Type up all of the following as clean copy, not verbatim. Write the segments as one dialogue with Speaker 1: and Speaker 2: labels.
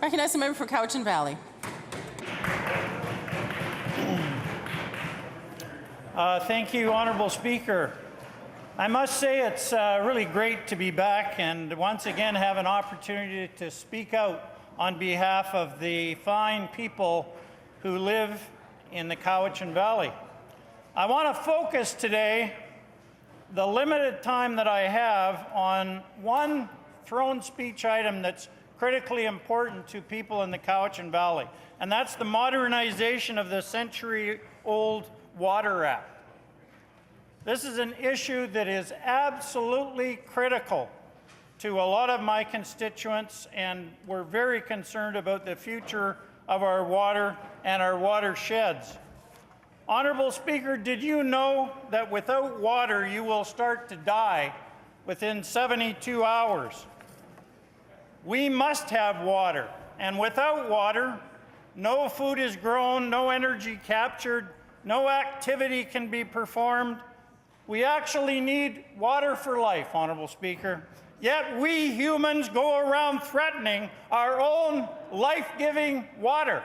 Speaker 1: Recognize the member for Cowichan Valley.
Speaker 2: Thank you, Honourable Speaker. I must say it's really great to be back and once again have an opportunity to speak out on behalf of the fine people who live in the Cowichan Valley. I want to focus today, the limited time that I have, on one throne speech item that's critically important to people in the Cowichan Valley, and that's the modernization of the century-old Water Act. This is an issue that is absolutely critical to a lot of my constituents, and we're very concerned about the future of our water and our watersheds. Honourable Speaker, did you know that without water you will start to die within 72 hours? We must have water, and without water, no food is grown, no energy captured, no activity can be performed. We actually need water for life, Honourable Speaker. Yet we humans go around threatening our own life-giving water.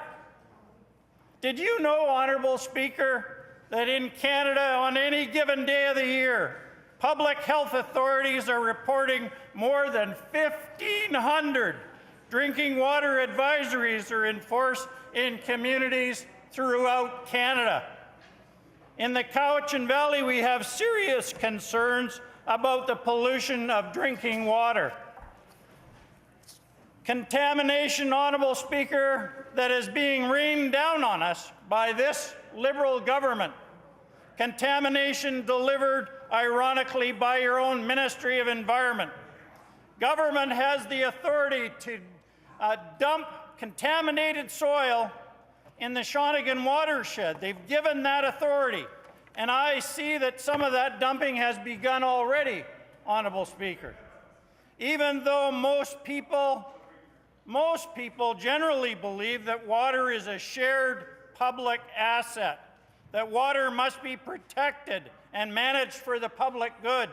Speaker 2: Did you know, Honourable Speaker, that in Canada on any given day of the year, public health authorities are reporting more than 1,500 drinking water advisories are enforced in communities throughout Canada? In the Cowichan Valley, we have serious concerns about the pollution of drinking water. Contamination, Honourable Speaker, that is being rained down on us by this Liberal government. Contamination delivered, ironically, by your own Ministry of Environment. Government has the authority to dump contaminated soil in the Shawnigan watershed. They've given that authority, and I see that some of that dumping has begun already, Honourable Speaker. Even though most people generally believe that water is a shared public asset, that water must be protected and managed for the public good.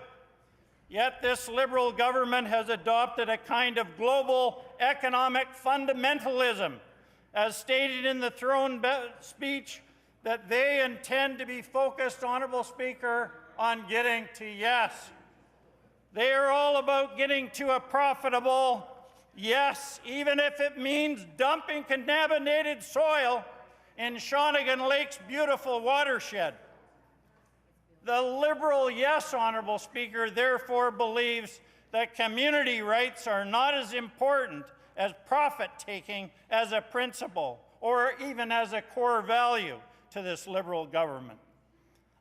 Speaker 2: Yet this Liberal government has adopted a kind of global economic fundamentalism, as stated in the throne speech, that they intend to be focused, Honourable Speaker, on getting to yes. They are all about getting to a profitable yes, even if it means dumping contaminated soil in Shawnigan Lake's beautiful watershed. The Liberal yes, Honourable Speaker, therefore believes that community rights are not as important as profit-taking as a principle or even as a core value to this Liberal government.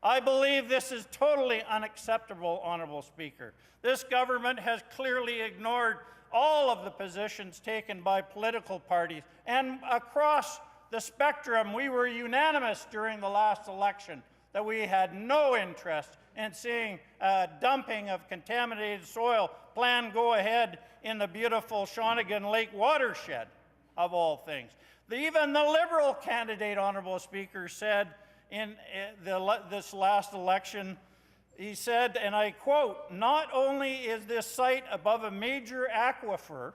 Speaker 2: I believe this is totally unacceptable, Honourable Speaker. This government has clearly ignored all of the positions taken by political parties, and across the spectrum, we were unanimous during the last election that we had no interest in seeing dumping of contaminated soil plan go ahead in the beautiful Shawnigan Lake watershed, of all things. Even the Liberal candidate, Honourable Speaker, said in this last election, he said, and I quote, "Not only is this site above a major aquifer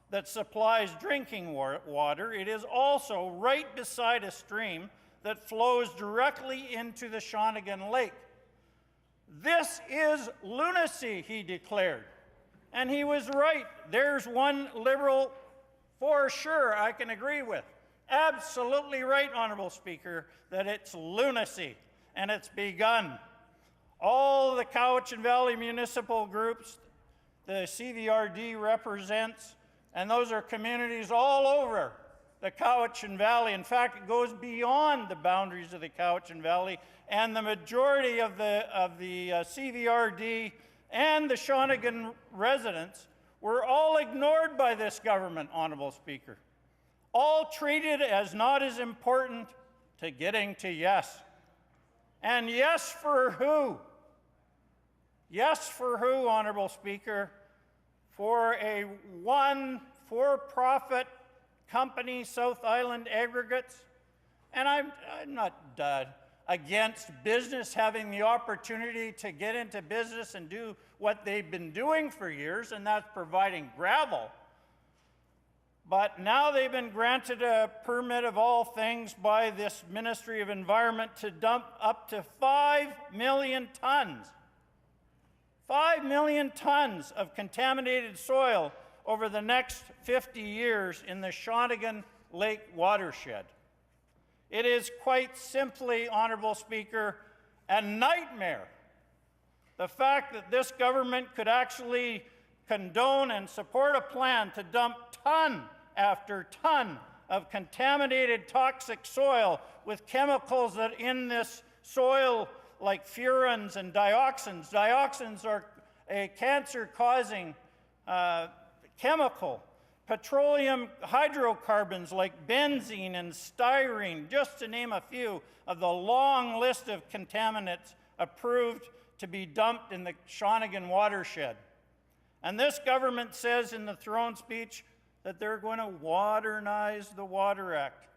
Speaker 2: that supplies drinking water, it is also right beside a stream that flows directly into the Shawnigan Lake. This is lunacy," he declared. And he was right. There's one Liberal for sure I can agree with. Absolutely right, Honourable Speaker, that it's lunacy, and it's begun. All the Cowichan Valley municipal groups the CVRD represents, and those are communities all over the Cowichan Valley. In fact, it goes beyond the boundaries of the Cowichan Valley, and the majority of the CVRD and the Shawnigan residents were all ignored by this government, Honourable Speaker. All treated as not as important to getting to yes. And yes for who? Yes for who, Honourable Speaker? For a one for-profit company, South Island Aggregates? And I'm not against business having the opportunity to get into business and do what they've been doing for years, and that's providing gravel. But now they've been granted a permit of all things by this Ministry of Environment to dump up to 5 million tons. 5 million tons of contaminated soil over the next 50 years in the Shawnigan Lake watershed. It is quite simply, Honourable Speaker, a nightmare. The fact that this government could actually condone and support a plan to dump ton after ton of contaminated toxic soil with chemicals that in this soil like furans and dioxins. Dioxins are a cancer-causing chemical. Petroleum hydrocarbons like benzene and styrene, just to name a few of the long list of contaminants approved to be dumped in the Shawnigan watershed. And this government says in the throne speech that they're going to modernize the Water Act.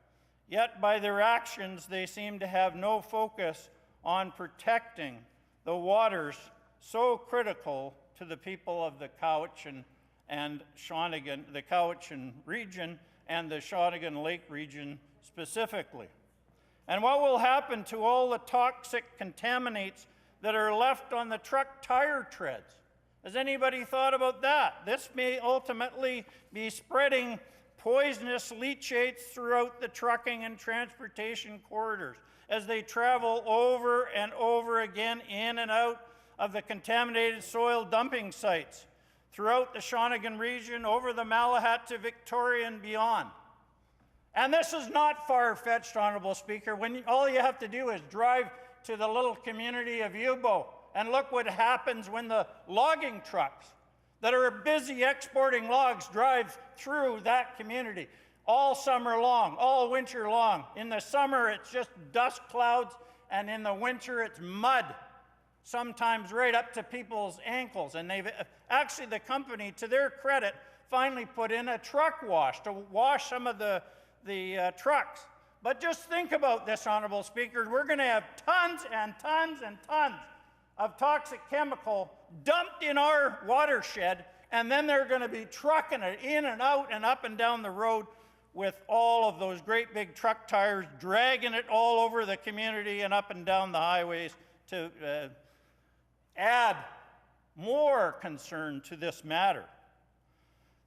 Speaker 2: Yet by their actions, they seem to have no focus on protecting the waters so critical to the people of the Cowichan and Shawnigan, the Cowichan region and the Shawnigan Lake region specifically. And what will happen to all the toxic contaminants that are left on the truck tire treads? Has anybody thought about that? This may ultimately be spreading poisonous leachates throughout the trucking and transportation corridors as they travel over and over again in and out of the contaminated soil dumping sites throughout the Shawnigan region, over the Malahat to Victoria and beyond. And this is not far-fetched, Honourable Speaker, when all you have to do is drive to the little community of Yubo and look what happens when the logging trucks that are busy exporting logs drive through that community all summer long, all winter long. In the summer, it's just dust clouds, and in the winter, it's mud, sometimes right up to people's ankles. And they've actually, the company, to their credit, finally put in a truck wash to wash some of the trucks. But just think about this, Honourable Speaker. We're going to have tons and tons and tons of toxic chemical dumped in our watershed, and then they're going to be trucking it in and out and up and down the road with all of those great big truck tires, dragging it all over the community and up and down the highways to add more concern to this matter.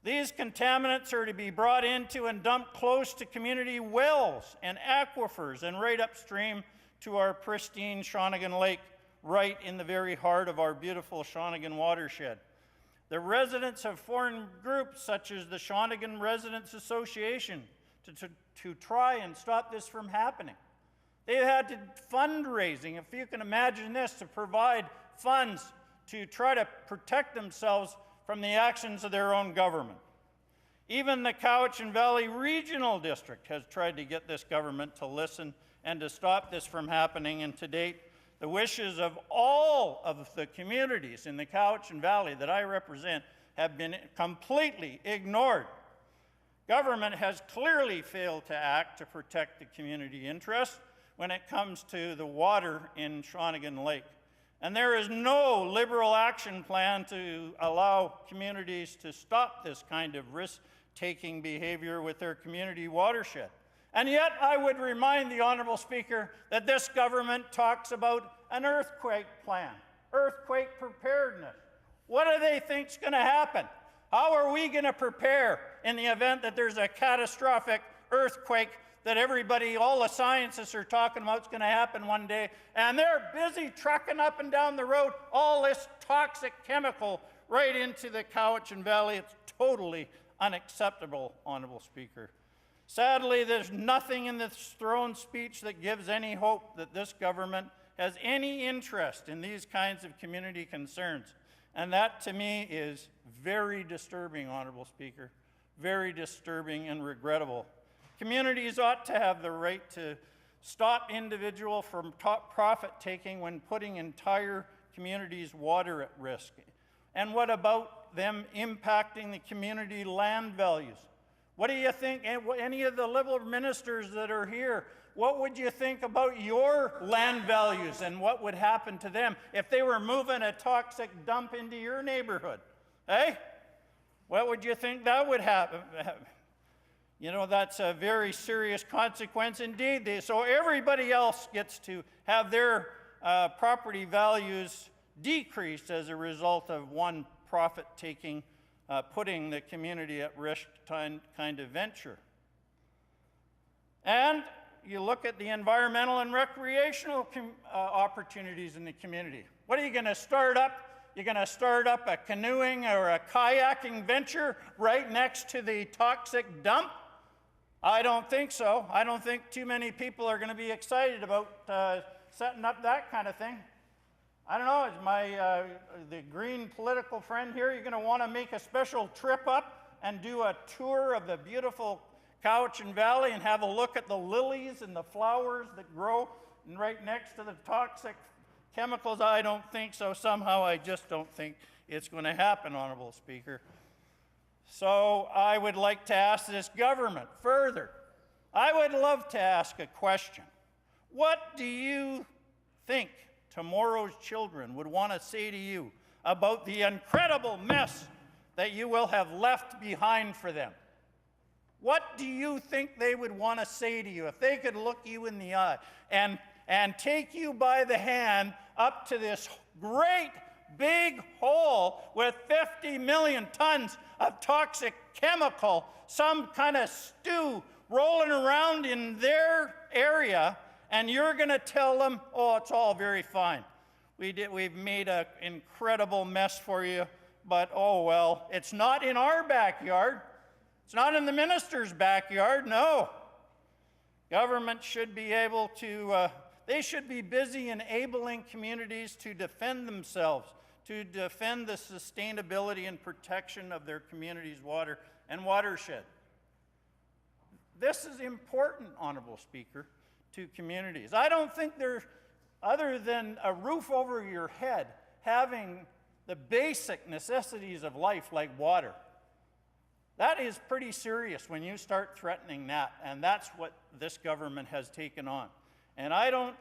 Speaker 2: These contaminants are to be brought into and dumped close to community wells and aquifers and right upstream to our pristine Shawnigan Lake, right in the very heart of our beautiful Shawnigan watershed. The residents have formed groups such as the Shawnigan Residents Association to try and stop this from happening. They've had to fundraising, if you can imagine this, to provide funds to try to protect themselves from the actions of their own government. Even the Cowichan Valley Regional District has tried to get this government to listen and to stop this from happening, and to date, the wishes of all of the communities in the Cowichan Valley that I represent have been completely ignored. Government has clearly failed to act to protect the community interest when it comes to the water in Shawnigan Lake. And there is no Liberal action plan to allow communities to stop this kind of risk-taking behavior with their community watershed. And yet, I would remind the Honourable Speaker that this government talks about an earthquake plan, earthquake preparedness. What do they think is going to happen? How are we going to prepare in the event that there's a catastrophic earthquake that everybody, all the scientists are talking about is going to happen one day, and they're busy trucking up and down the road all this toxic chemical right into the Cowichan Valley? It's totally unacceptable, Honourable Speaker. Sadly, there's nothing in this throne speech that gives any hope that this government has any interest in these kinds of community concerns. And that, to me, is very disturbing, Honourable Speaker, very disturbing and regrettable. Communities ought to have the right to stop individual from profit-taking when putting entire communities' water at risk. And what about them impacting the community land values? What do you think, any of the Liberal ministers that are here, what would you think about your land values and what would happen to them if they were moving a toxic dump into your neighborhood? Eh? What would you think that would happen? You know, that's a very serious consequence indeed. So everybody else gets to have their property values decreased as a result of one profit-taking, putting the community at risk kind of venture. And you look at the environmental and recreational opportunities in the community. What are you going to start up? You're going to start up a canoeing or a kayaking venture right next to the toxic dump? I don't think so. I don't think too many people are going to be excited about setting up that kind of thing. I don't know, is my the green political friend here, you're going to want to make a special trip up and do a tour of the beautiful Cowichan Valley and have a look at the lilies and the flowers that grow right next to the toxic chemicals? I don't think so. Somehow I just don't think it's going to happen, Honorable Speaker. So I would like to ask this government further. I would love to ask a question. What do you think tomorrow's children would want to say to you about the incredible mess that you will have left behind for them? What do you think they would want to say to you if they could look you in the eye and take you by the hand up to this great big hole with 50 million tons of toxic chemical, some kind of stew rolling around in their area, and you're going to tell them, oh, it's all very fine. We've made an incredible mess for you, but oh well, it's not in our backyard. It's not in the minister's backyard, no. Government should be able to, they should be busy enabling communities to defend themselves, to defend the sustainability and protection of their community's water and watershed. This is important, Honorable Speaker, to communities. I don't think there's, other than a roof over your head, having the basic necessities of life like water. That is pretty serious when you start threatening that, and that's what this government has taken on. And I don't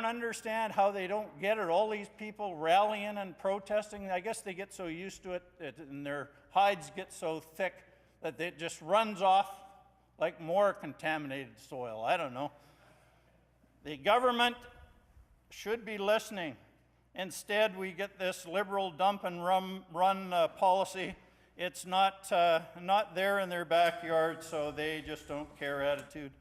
Speaker 2: understand how they don't get it. All these people rallying and protesting, I guess they get so used to it and their hides get so thick that it just runs off like more contaminated soil. I don't know. The government should be listening. Instead, we get this liberal dump and run policy. It's not there in their backyard, so they just don't care attitude.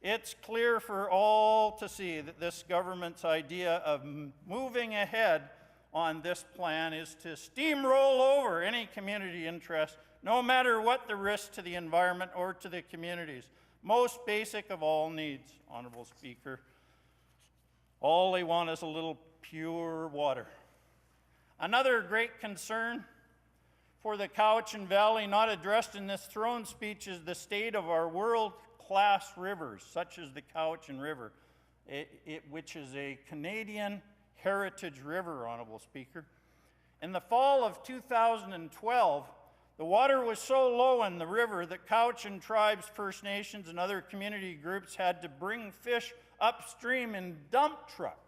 Speaker 2: It's clear for all to see that this government's idea of moving ahead on this plan is to steamroll over any community interest, no matter what the risk to the environment or to the communities. Most basic of all needs, Honorable Speaker. All they want is a little pure water. Another great concern for the Cowichan Valley, not addressed in this throne speech, is the state of our world-class rivers, such as the Cowichan River, which is a Canadian heritage river, Honorable Speaker. In the fall of 2012, the water was so low in the river that Cowichan tribes, First Nations, and other community groups had to bring fish upstream in dump trucks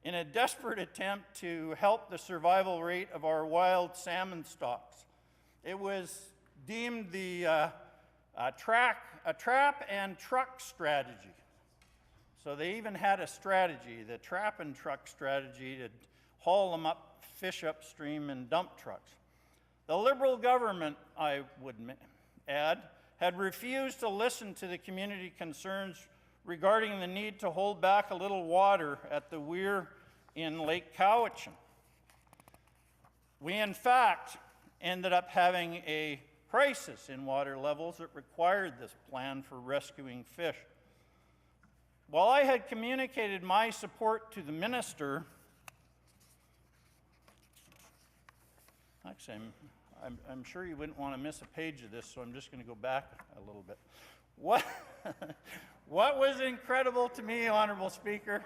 Speaker 2: in a desperate attempt to help the survival rate of our wild salmon stocks. It was deemed the trap and truck strategy. So they even had a strategy, the trap and truck strategy, to haul them up, fish upstream in dump trucks. The Liberal government, I would add, had refused to listen to the community concerns regarding the need to hold back a little water at the weir in Lake Cowichan. We, in fact, ended up having a crisis in water levels that required this plan for rescuing fish. While I had communicated my support to the minister, actually, I'm sure you wouldn't want to miss a page of this, so I'm just going to go back a little bit. What was incredible to me, Honorable Speaker,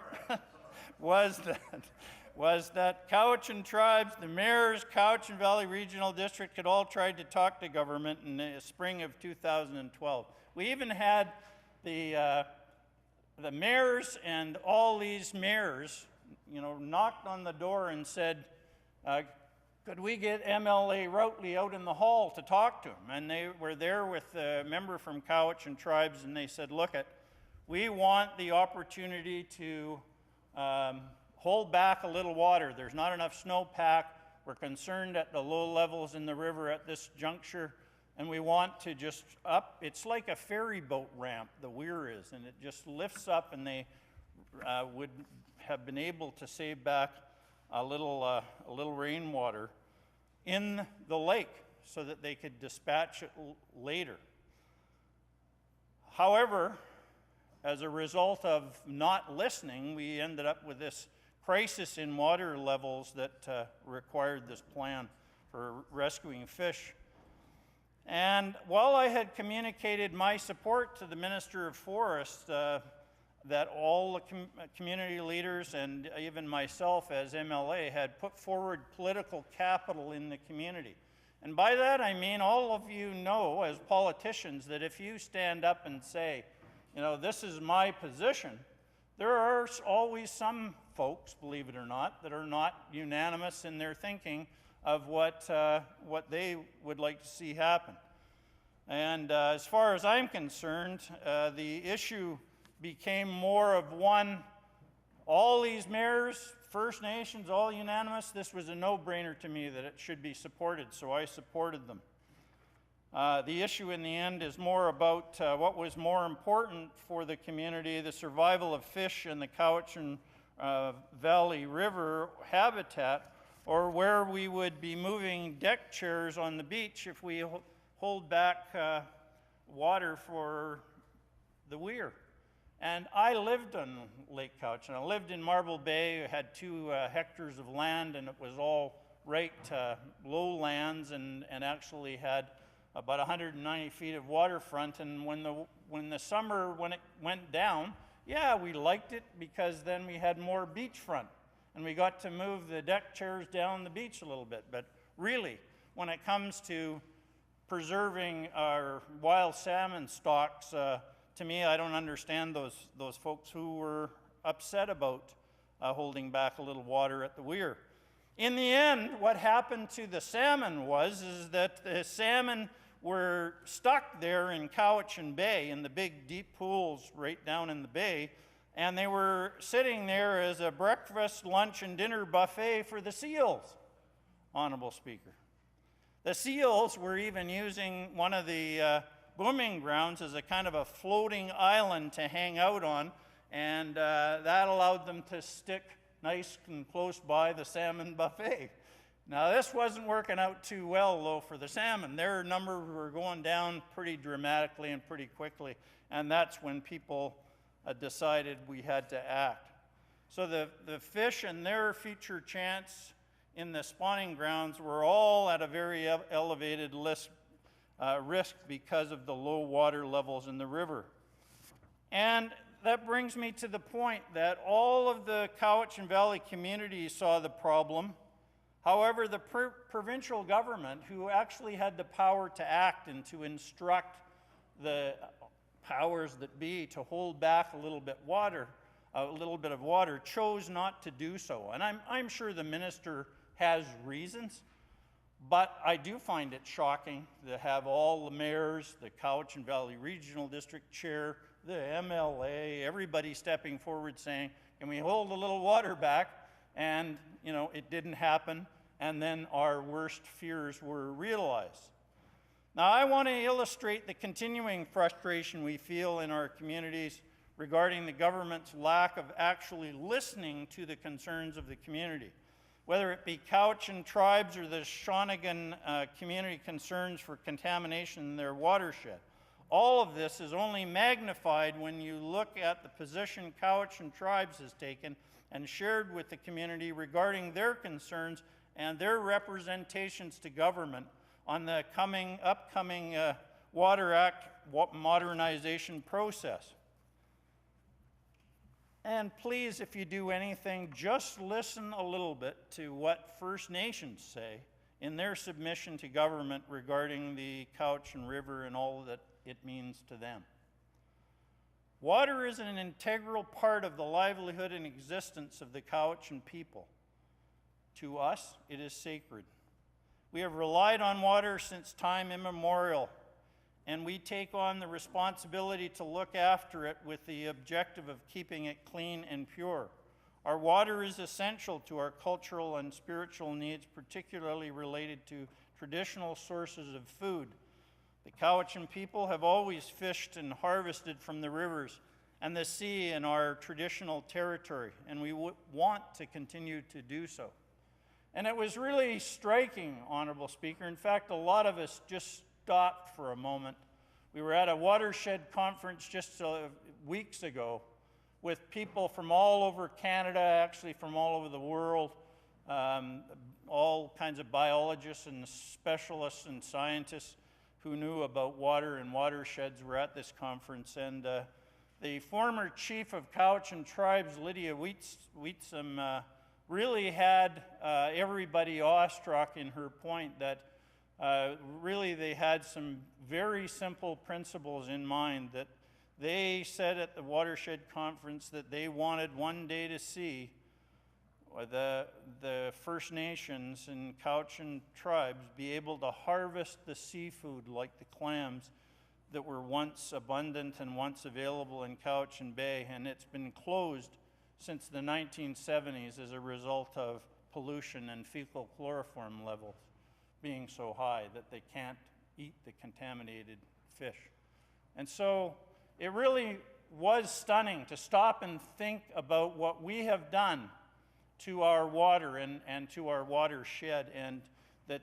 Speaker 2: was that Cowichan tribes, the mayors, Cowichan Valley Regional District had all tried to talk to government in the spring of 2012. We even had the mayors and all these mayors, knocked on the door and said, could we get MLA Routley out in the hall to talk to him? And they were there with a member from Cowichan Tribes, and they said, look, we want the opportunity to hold back a little water. There's not enough snowpack. We're concerned at the low levels in the river at this juncture, and we want to just up. It's like a ferry boat ramp, the weir is, and it just lifts up, and they would have been able to save back a little rainwater in the lake so that they could dispatch it later. However, as a result of not listening, we ended up with this crisis in water levels that required this plan for rescuing fish. And while I had communicated my support to the Minister of Forests, that all the community leaders and even myself as MLA had put forward political capital in the community. And by that I mean all of you know as politicians that if you stand up and say, you know, this is my position, there are always some folks, believe it or not, that are not unanimous in their thinking of what they would like to see happen. And as far as I'm concerned, the issue became more of one, all these mayors, First Nations, all unanimous. This was a no-brainer to me that it should be supported, so I supported them. The issue in the end is more about what was more important for the community, the survival of fish in the Cowichan Valley River habitat, or where we would be moving deck chairs on the beach if we hold back water for the weir. And I lived on Lake Cowichan. I lived in Marble Bay. I had 2 hectares of land, and it was all right lowlands, and actually had about 190 feet of waterfront. And when the summer, when it went down, yeah, we liked it because then we had more beachfront, and we got to move the deck chairs down the beach a little bit. But really, when it comes to preserving our wild salmon stocks, to me, I don't understand those folks who were upset about holding back a little water at the weir. In the end, what happened to the salmon is that the salmon were stuck there in Cowichan Bay in the big deep pools right down in the bay, and they were sitting there as a breakfast, lunch, and dinner buffet for the seals, Honorable Speaker. The seals were even using one of the booming grounds as a kind of a floating island to hang out on, and that allowed them to stick nice and close by the salmon buffet. Now this wasn't working out too well though for the salmon. Their numbers were going down pretty dramatically and pretty quickly, and that's when people decided we had to act. So the fish and their future chance in the spawning grounds were all at a very elevated risk because of the low water levels in the river. And that brings me to the point that all of the Cowichan Valley community saw the problem. However, the provincial government, who actually had the power to act and to instruct the powers that be to hold back a little bit of water, chose not to do so. And I'm sure the minister has reasons. But I do find it shocking to have all the mayors, the Cowichan Valley Regional District Chair, the MLA, everybody stepping forward saying, can we hold a little water back? And, you know, it didn't happen, and then our worst fears were realized. Now, I want to illustrate the continuing frustration we feel in our communities regarding the government's lack of actually listening to the concerns of the community. Whether it be Cowichan Tribes or the Shawnigan community concerns for contamination in their watershed. All of this is only magnified when you look at the position Cowichan Tribes has taken and shared with the community regarding their concerns and their representations to government on the upcoming Water Act modernization process. And please, if you do anything, just listen a little bit to what First Nations say in their submission to government regarding the Cowichan River and all that it means to them. Water is an integral part of the livelihood and existence of the Cowichan people. To us, it is sacred. We have relied on water since time immemorial, and we take on the responsibility to look after it with the objective of keeping it clean and pure. Our water is essential to our cultural and spiritual needs, particularly related to traditional sources of food. The Cowichan people have always fished and harvested from the rivers and the sea in our traditional territory, and we want to continue to do so. And it was really striking, Honorable Speaker. In fact, a lot of us just stopped for a moment. We were at a watershed conference just weeks ago with people from all over Canada, actually from all over the world, all kinds of biologists and specialists and scientists who knew about water and watersheds were at this conference. And the former chief of Cowichan Tribes, Lydia Wheatsome, really had everybody awestruck in her point that really they had some very simple principles in mind that they said at the watershed conference that they wanted one day to see the First Nations and Cowichan tribes be able to harvest the seafood like the clams that were once abundant and once available in Cowichan Bay, and it's been closed since the 1970s as a result of pollution and fecal chloroform levels being so high that they can't eat the contaminated fish. And so it really was stunning to stop and think about what we have done to our water and to our watershed, and that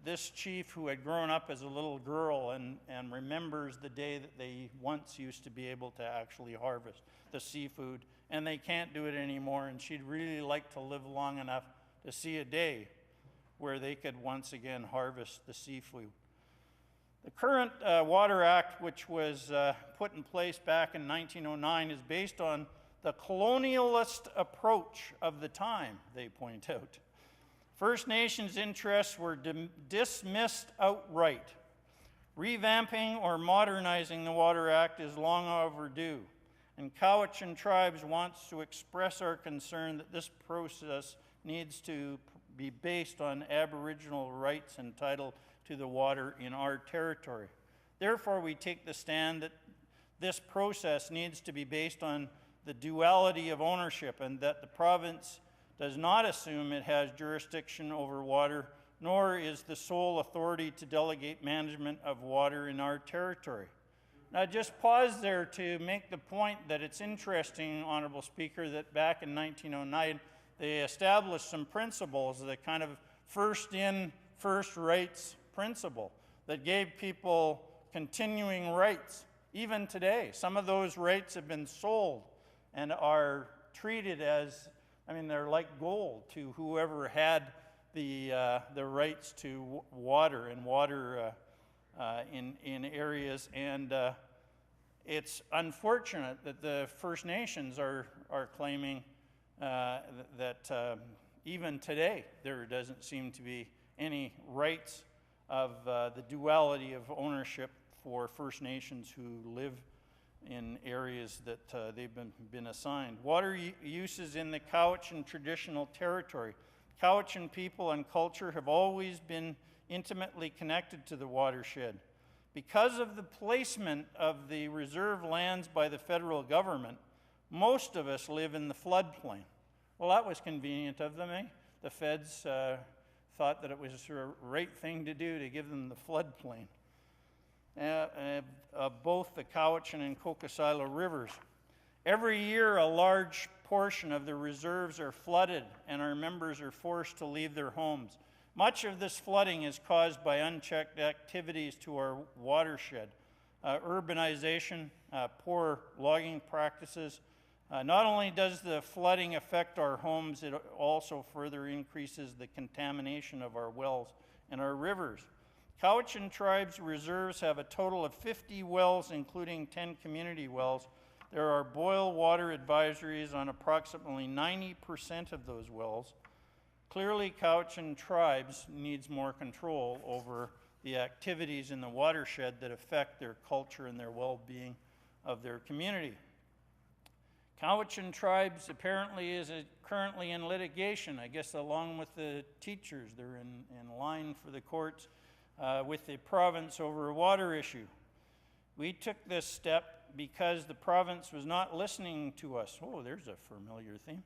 Speaker 2: this chief who had grown up as a little girl and remembers the day that they once used to be able to actually harvest the seafood, and they can't do it anymore, and she'd really like to live long enough to see a day where they could once again harvest the seafood. The current Water Act, which was put in place back in 1909, is based on the colonialist approach of the time, they point out. First Nations interests were dismissed outright. Revamping or modernizing the Water Act is long overdue, and Cowichan Tribes wants to express our concern that this process needs to be based on Aboriginal rights and title to the water in our territory. Therefore, we take the stand that this process needs to be based on the duality of ownership, and that the province does not assume it has jurisdiction over water, nor is the sole authority to delegate management of water in our territory. Now, just pause there to make the point that it's interesting, Honorable Speaker, that back in 1909, they established some principles, the kind of first in, first rights principle that gave people continuing rights. Even today, some of those rights have been sold and are treated as, I mean, they're like gold to whoever had the rights to water and water in areas. And it's unfortunate that the First Nations are claiming that even today there doesn't seem to be any rights of the duality of ownership for First Nations who live in areas that they've been assigned. Water uses in the Cowichan traditional territory. Cowichan people and culture have always been intimately connected to the watershed. Because of the placement of the reserve lands by the federal government, most of us live in the floodplain. Well, that was convenient of them, eh? The feds thought that it was the right thing to do to give them the floodplain. Both the Cowichan and Cocosilo rivers. Every year, a large portion of the reserves are flooded, and our members are forced to leave their homes. Much of this flooding is caused by unchecked activities to our watershed. Urbanization, poor logging practices. Not only does the flooding affect our homes, it also further increases the contamination of our wells and our rivers. Cowichan Tribes reserves have a total of 50 wells, including 10 community wells. There are boil water advisories on approximately 90% of those wells. Clearly, Cowichan Tribes needs more control over the activities in the watershed that affect their culture and their well-being of their community. Cowichan Tribes apparently is currently in litigation, I guess along with the teachers. They're in line for the courts with the province over a water issue. We took this step because the province was not listening to us. Oh, there's a familiar theme.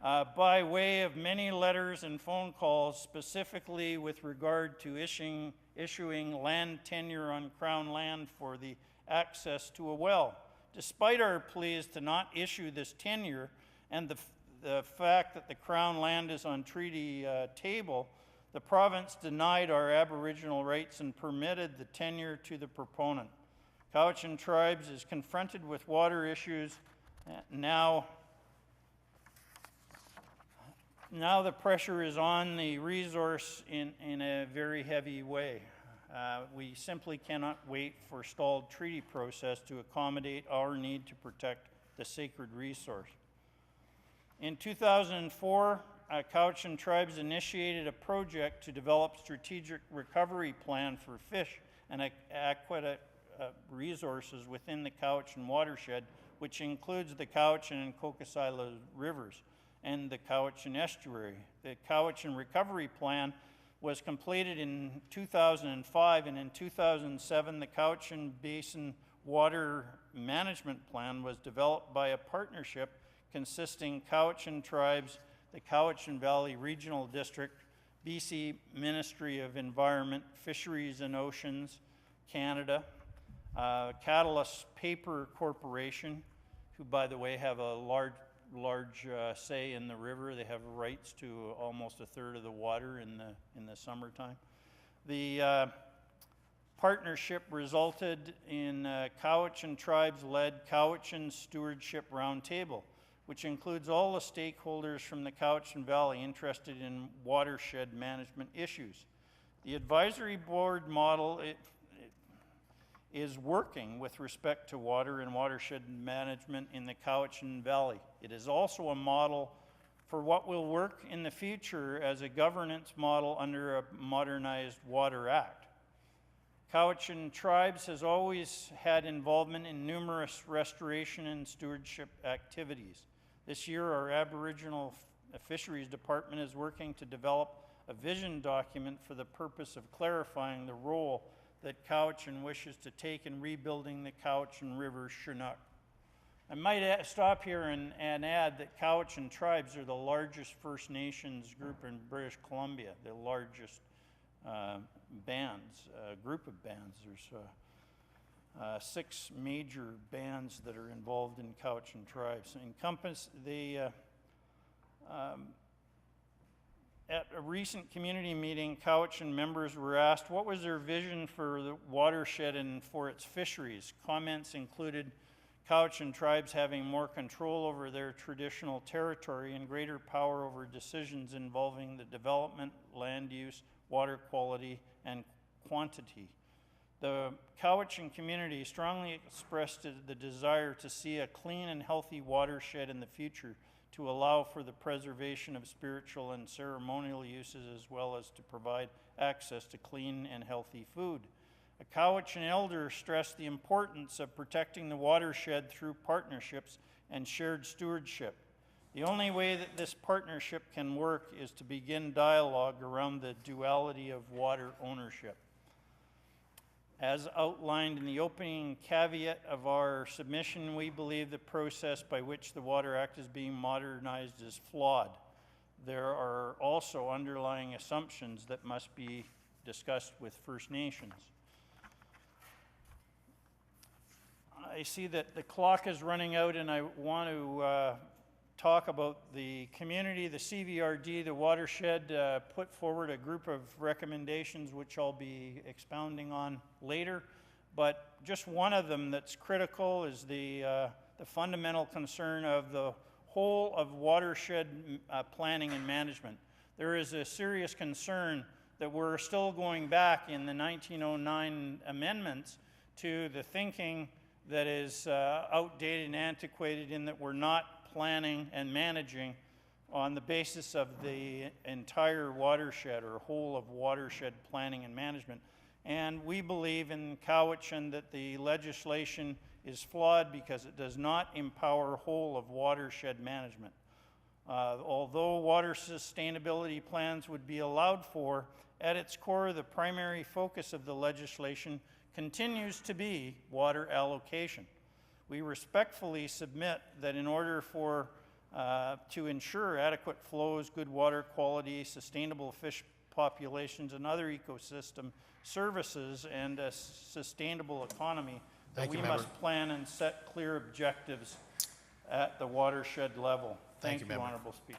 Speaker 2: By way of many letters and phone calls, specifically with regard to issuing land tenure on Crown land for the access to a well. Despite our pleas to not issue this tenure and the fact that the Crown land is on treaty table, the province denied our Aboriginal rights and permitted the tenure to the proponent. Cowichan Tribes is confronted with water issues now. Now the pressure is on the resource in a very heavy way. We simply cannot wait for stalled treaty process to accommodate our need to protect the sacred resource. In 2004, Cowichan Tribes initiated a project to develop strategic recovery plan for fish and aquatic resources within the Cowichan watershed, which includes the Cowichan and Kokosila rivers and the Cowichan estuary. The Cowichan recovery plan was completed in 2005, and in 2007 the Cowichan Basin Water Management Plan was developed by a partnership consisting Cowichan Tribes, the Cowichan Valley Regional District, BC Ministry of Environment, Fisheries and Oceans, Canada, Catalyst Paper Corporation, who by the way have a large say in the river. They have rights to almost a third of the water in the summertime. The partnership resulted in Cowichan Tribes-led Cowichan Stewardship Roundtable, which includes all the stakeholders from the Cowichan Valley interested in watershed management issues. The advisory board model is working with respect to water and watershed management in the Cowichan Valley. It is also a model for what will work in the future as a governance model under a modernized Water Act. Cowichan Tribes has always had involvement in numerous restoration and stewardship activities. This year, our Aboriginal Fisheries Department is working to develop a vision document for the purpose of clarifying the role that Cowichan wishes to take in rebuilding the Cowichan River Chinook. I might stop here and add that Cowichan Tribes are the largest First Nations group in British Columbia, the largest group of bands. There's 6 major bands that are involved in Cowichan Tribes. At a recent community meeting, Cowichan members were asked what was their vision for the watershed and for its fisheries. Comments included Cowichan Tribes having more control over their traditional territory and greater power over decisions involving the development, land use, water quality, and quantity. The Cowichan community strongly expressed the desire to see a clean and healthy watershed in the future, to allow for the preservation of spiritual and ceremonial uses, as well as to provide access to clean and healthy food. A Cowichan elder stressed the importance of protecting the watershed through partnerships and shared stewardship. The only way that this partnership can work is to begin dialogue around the duality of water ownership. As outlined in the opening caveat of our submission, we believe the process by which the Water Act is being modernized is flawed. There are also underlying assumptions that must be discussed with First Nations. I see that the clock is running out, and I want to talk about the community. The CVRD, the watershed, put forward a group of recommendations which I'll be expounding on later, but just one of them that's critical is the fundamental concern of the whole of watershed planning and management. There is a serious concern that we're still going back in the 1909 amendments to the thinking that is outdated and antiquated, in that we're not planning and managing on the basis of the entire watershed or whole of watershed planning and management. And we believe in Cowichan that the legislation is flawed because it does not empower whole of watershed management. Although water sustainability plans would be allowed for, at its core, the primary focus of the legislation continues to be water allocation. We respectfully submit that in order to ensure adequate flows, good water quality, sustainable fish populations, and other ecosystem services, and a sustainable economy, that we must plan and set clear objectives at the watershed level. Thank you, Honourable Speaker.